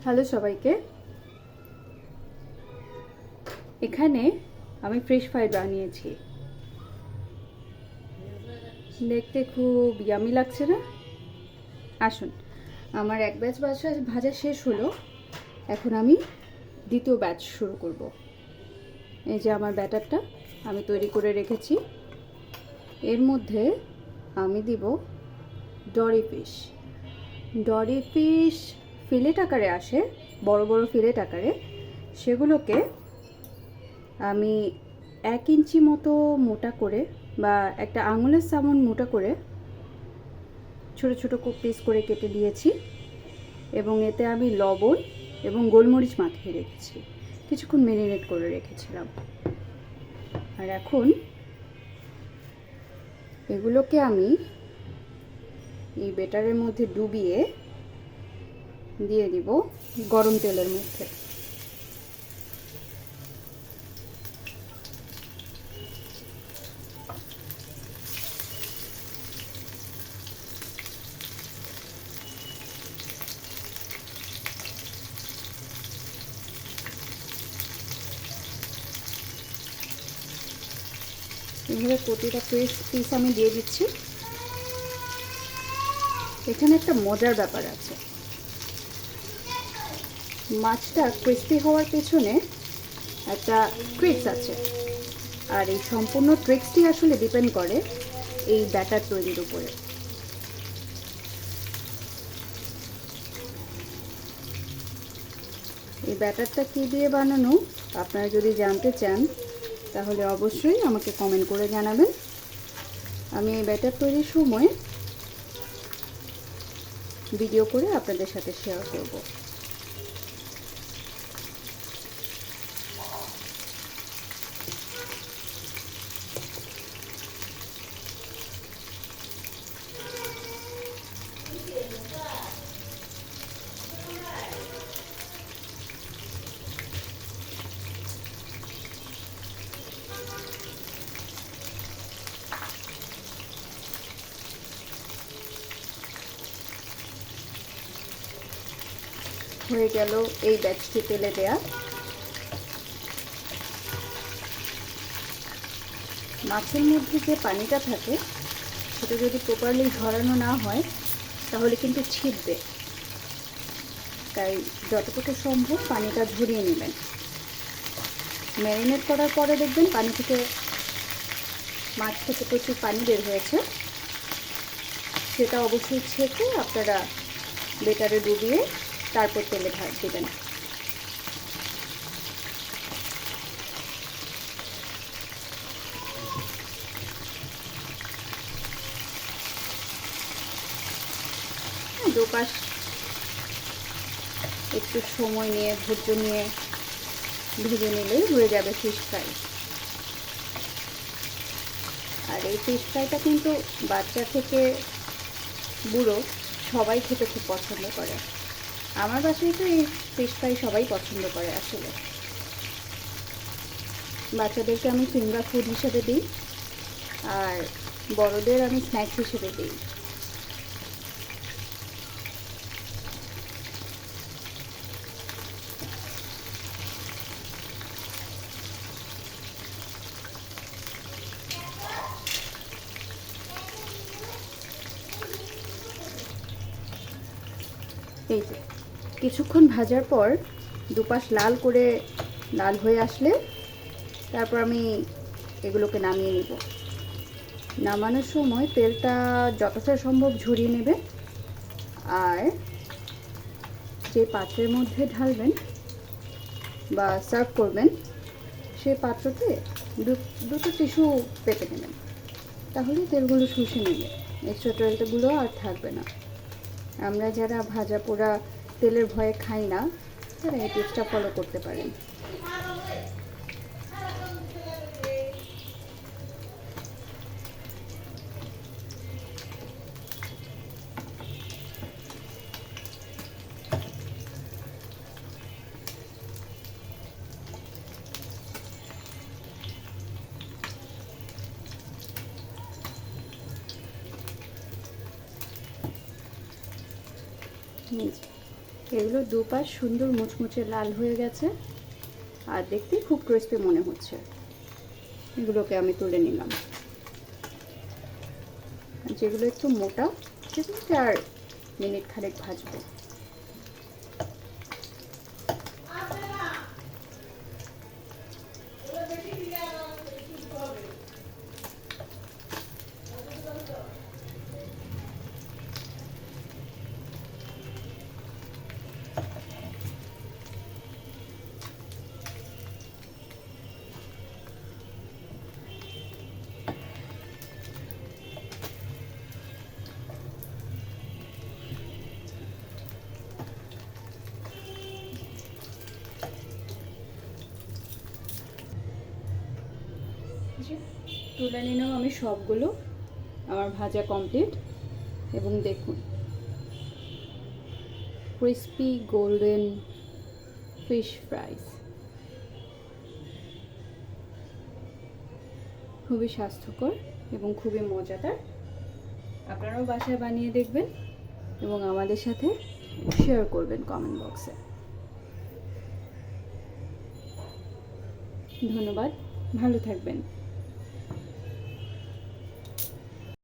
Hello সবাইকে। এখানে আমি ফিশ ফ্রাই বানিয়েছি। দেখতে খুব ইয়ামি লাগছে না? আসুন, আমার এক ব্যাচ ভাজা শেষ হলো। এখন আমি দ্বিতীয় ব্যাচ শুরু করব। এই যে আমার ব্যাটারটা আমি তৈরি করে রেখেছি। এর মধ্যে আমি দিব ডরি ফিশ। ডরি ফিশ ফিলেট আকারে আসে, বড় বড় ফিলেট আকারে। সেগুলোকে আমি 1 ইঞ্চি মতো মোটা করে বা একটা আঙুলের সামন মোটা করে ছোট ছোট পিস করে কেটে দিয়েছি এবং এতে আমি লবণ এবং গোলমরিচ মাখিয়ে রেখেছি। কিছুক্ষণ ম্যারিনেট করে রেখেছিলাম। আর এখন এগুলোকে আমি এই ব্যাটারের মধ্যে ডুবিয়ে দিয়ে দিব গরম তেলের মধ্যে। এভাবে প্রতিটা পিস আমি দিয়ে দিচ্ছি। এখানে একটা মজার ব্যাপার আছে। মাছটা ক্রিস্পি হওয়ার পেছনে একটা ট্রিক্স আছে, আর এই সম্পূর্ণ ট্রিক্সটি আসলে ডিপেন্ড করে এই ব্যাটার তৈরির উপরে। এই ব্যাটারটা কী দিয়ে বানানো আপনারা যদি জানতে চান তাহলে অবশ্যই আমাকে কমেন্ট করে জানাবেন। আমি এই ব্যাটার তৈরির সময় ভিডিও করে আপনাদের সাথে শেয়ার করব। হয়ে গেল এই ব্যাচটি তেলে দেয়া। মাছের মধ্যে যে পানিটা থাকে সেটা যদি প্রপারলি ঝরানো না হয় তাহলে কিন্তু ছিটবে। তাই যতটুকু সম্ভব পানিটা ঝরিয়ে নেবেন। ম্যারিনেট করার পরে দেখবেন মাছ থেকে প্রচুর পানি বের হয়েছে। সেটা অবশ্যই ছেঁকে আপনারা ব্যাটারে ডুবিয়ে তারপর তেলে দেবেন। দুপাশ একটু সময় নিয়ে ধৈর্য নিয়ে ভেজে নিলেই হয়ে যাবে ফিশ ফ্রাই। আর এই ফিশ ফ্রাইটা কিন্তু বাচ্চা থেকে বুড়ো সবাই খেতে খুব পছন্দ করে। আমার বাসায় তো এই ফিশ ফ্রাই সবাই পছন্দ করে। আসলে বাচ্চাদেরকে আমি ফিঙ্গার ফুড হিসেবে দিই, আর বড়দের আমি স্ন্যাক্স হিসেবে দিই। এই যে কিছুক্ষণ ভাজার পর দুপাশ লাল হয়ে আসলে তারপর আমি এগুলোকে নামিয়ে নেব। নামানোর সময় তেলটা যতটা সম্ভব ঝরিয়ে নেবে, আর যে পাত্রের মধ্যে ঢালবেন বা সার্ভ করবেন সেই পাত্রতে দুটো টিস্যু পেতে নেবেন। তাহলে তেলগুলো শুষে নেবে, এক্সট্রা তেলগুলো আর থাকবে না। আমরা যারা ভাজা পোড়া তেলের ভয়ে খাই না তারা এই টিপসটা ফলো করতে পারেন। এগুলো দুপাশ সুন্দর মুচমুচে লাল হয়ে গেছে আর দেখতে খুব ক্রিস্পি মনে হচ্ছে। এগুলোকে আমি তুলে নিলাম। যেগুলো একটু মোটা সেগুলোকে আর মিনিট খানেক ভাজবো। তুলে নিলাম আমি সবগুলো, আমার ভাজা কমপ্লিট। এবং দেখুন ক্রিস্পি গোল্ডেন ফিশ ফ্রাইস, খুবই স্বাস্থ্যকর এবং খুবই মজাদার। আপনারাও বাসায় বানিয়ে দেখবেন এবং আমাদের সাথে শেয়ার করবেন কমেন্ট বক্সে। ধন্যবাদ, ভালো থাকবেন।